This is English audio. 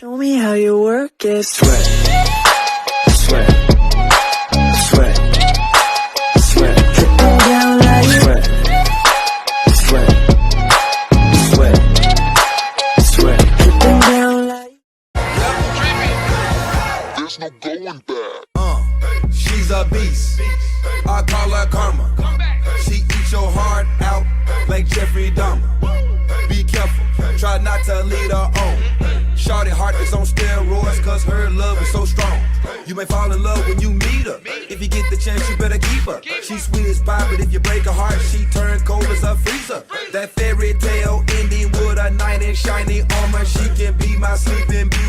Show me how you work it. Sweat, sweat, sweat, sweat, Dripping down like sweat, sweat, sweat, sweat. dripping down like. There's no going back. She's a beast. I call her karma. She eats your heart out like Jeffrey Dahmer. Be careful, try not to lead her on. Shorty heart is on steroids cause her love is so strong. You may fall in love when you meet her. If you get the chance, you better keep her. She's sweet as pie, but if you break her heart, she turns cold as a freezer. That fairy tale ending with a knight in shiny armor. She can be my sleeping beauty.